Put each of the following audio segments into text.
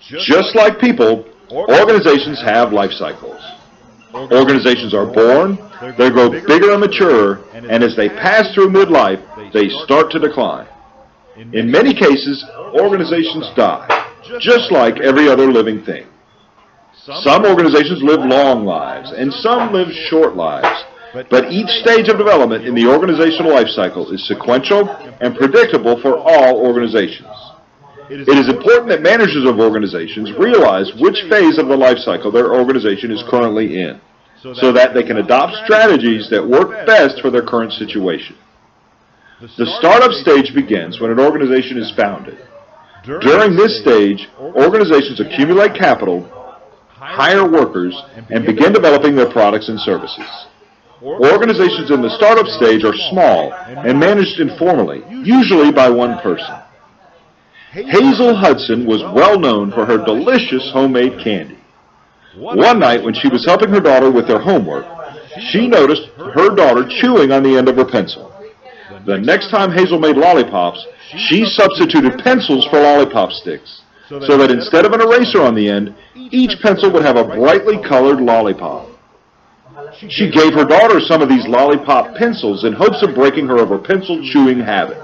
Just like people, organizations have life cycles. Organizations are born, they grow bigger and mature, and as they pass through midlife, they start to decline. In many cases, organizations die, just like every other living thing. Some organizations live long lives, and some live short lives. But each stage of development in the organizational life cycle is sequential and predictable for all organizations. It is important that managers of organizations realize which phase of the life cycle their organization is currently in, so that they can adopt strategies that work best for their current situation. The startup stage begins when an organization is founded. During this stage, organizations accumulate capital, hire workers, and begin developing their products and services. Organizations in the startup stage are small and managed informally, usually by one person. Hazel Hudson was well known for her delicious homemade candy. One night when she was helping her daughter with their homework, she noticed her daughter chewing on the end of her pencil. The next time Hazel made lollipops, she substituted pencils for lollipop sticks, so that instead of an eraser on the end, each pencil would have a brightly colored lollipop. She gave her daughter some of these lollipop pencils in hopes of breaking her of her pencil chewing habit.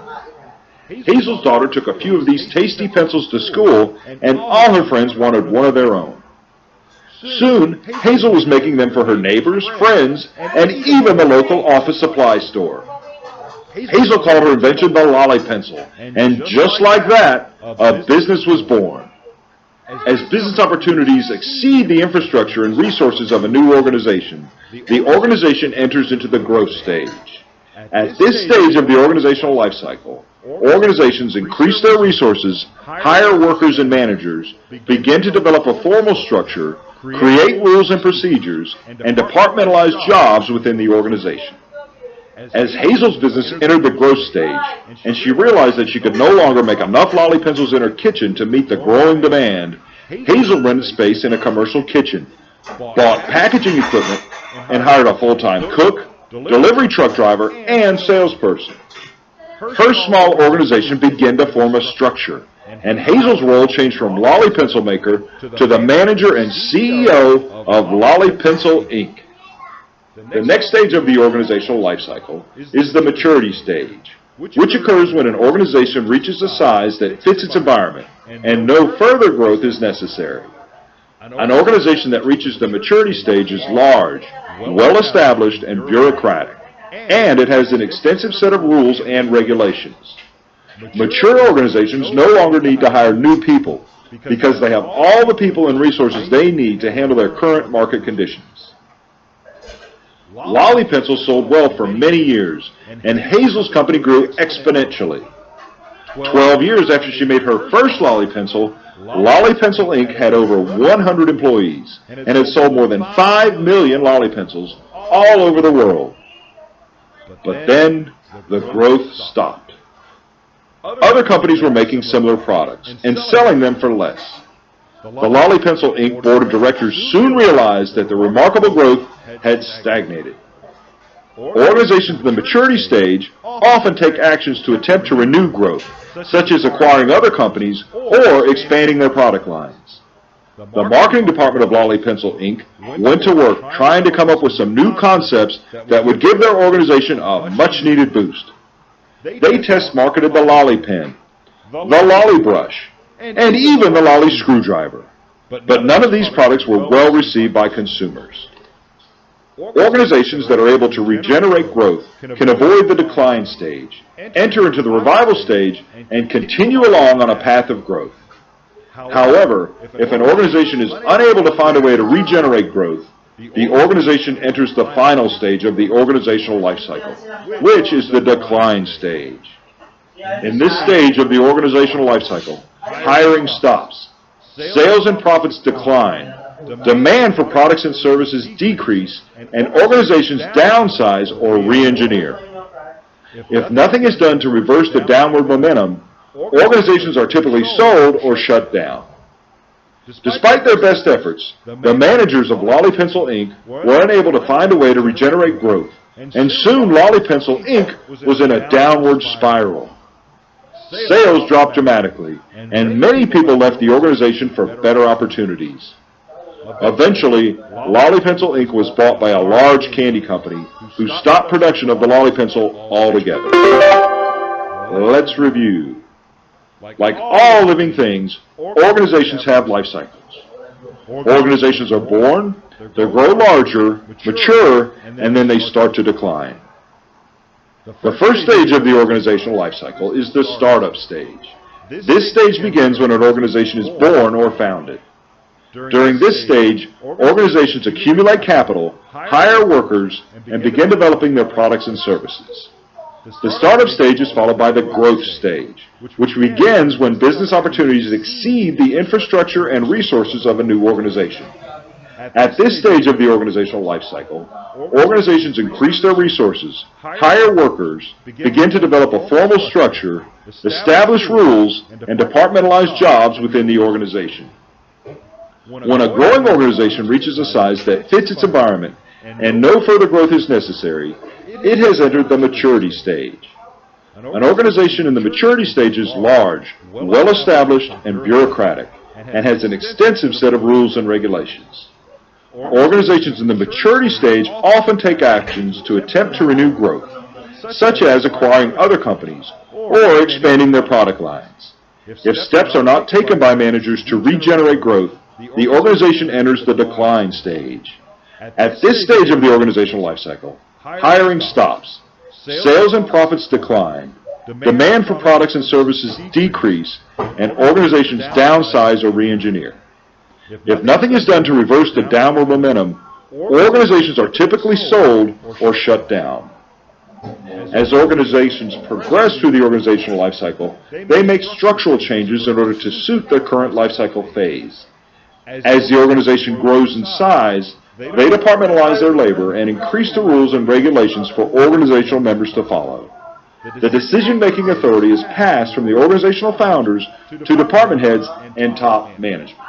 Hazel's daughter took a few of these tasty pencils to school, and all her friends wanted one of their own. Soon, Hazel was making them for her neighbors, friends, and even the local office supply store. Hazel called her invention the Lolly Pencil, and just like that, a business was born. As business opportunities exceed the infrastructure and resources of a new organization, the organization enters into the growth stage. At this stage of the organizational life cycle, organizations increase their resources, hire workers and managers, begin to develop a formal structure, create rules and procedures, and departmentalize jobs within the organization. As Hazel's business entered the growth stage, and she realized that she could no longer make enough lolly pencils in her kitchen to meet the growing demand, Hazel rented space in a commercial kitchen, bought packaging equipment, and hired a full-time cook, delivery truck driver, and salesperson. Her small organization began to form a structure, and Hazel's role changed from lolly pencil maker to the manager and CEO of Lolly Pencil, Inc. The next stage of the organizational life cycle is the maturity stage, which occurs when an organization reaches a size that fits its environment and no further growth is necessary. An organization that reaches the maturity stage is large, well-established, and bureaucratic, and it has an extensive set of rules and regulations. Mature organizations no longer need to hire new people because they have all the people and resources they need to handle their current market conditions. Lolly pencils sold well for many years, and Hazel's company grew exponentially. 12 years after she made her first Lolly Pencil, Lolly Pencil Inc. had over 100 employees and had sold more than 5 million Lolly Pencils all over the world. But then the growth stopped. Other companies were making similar products and selling them for less. The Lolly Pencil Inc. Board of Directors soon realized that the remarkable growth had stagnated. Organizations in the maturity stage often take actions to attempt to renew growth, such as acquiring other companies or expanding their product lines. The marketing department of Lolly Pencil Inc. went to work trying to come up with some new concepts that would give their organization a much-needed boost. They test-marketed the Lolly Pen, the Lolly Brush, and even the Lolly Screwdriver. But none of these products were well received by consumers. Organizations that are able to regenerate growth can avoid the decline stage, enter into the revival stage, and continue along on a path of growth. However, if an organization is unable to find a way to regenerate growth, the organization enters the final stage of the organizational life cycle, which is the decline stage. In this stage of the organizational life cycle, hiring stops, sales and profits decline, demand for products and services decrease, and organizations downsize or re-engineer. If nothing is done to reverse the downward momentum, organizations are typically sold or shut down. Despite their best efforts, the managers of Lolly Pencil Inc. were unable to find a way to regenerate growth, and soon Lolly Pencil Inc. was in a downward spiral. sales dropped dramatically, and many people left the organization for better opportunities. Eventually, Lolly Pencil Inc. was bought by a large candy company who stopped production of the Lolly Pencil altogether. Let's review. Like all living things, organizations have life cycles. Organizations are born, they grow larger, mature, and then they start to decline. The first stage of the organizational life cycle is the startup stage. This stage begins when an organization is born or founded. During this stage, organizations accumulate capital, hire workers, and begin developing their products and services. The startup stage is followed by the growth stage, which begins when business opportunities exceed the infrastructure and resources of a new organization. At this stage of the organizational life cycle, organizations increase their resources, hire workers, begin to develop a formal structure, establish rules, and departmentalize jobs within the organization. When a growing organization reaches a size that fits its environment and no further growth is necessary, it has entered the maturity stage. An organization in the maturity stage is large, well-established, and bureaucratic, and has an extensive set of rules and regulations. Organizations in the maturity stage often take actions to attempt to renew growth, such as acquiring other companies or expanding their product lines. If steps are not taken by managers to regenerate growth, the organization enters the decline stage. At this stage of the organizational life cycle, hiring stops, sales and profits decline, demand for products and services decrease, and organizations downsize or re-engineer. If nothing is done to reverse the downward momentum, organizations are typically sold or shut down. As organizations progress through the organizational life cycle, they make structural changes in order to suit their current life cycle phase. As the organization grows in size, they departmentalize their labor and increase the rules and regulations for organizational members to follow. The decision-making authority is passed from the organizational founders to department heads and top management.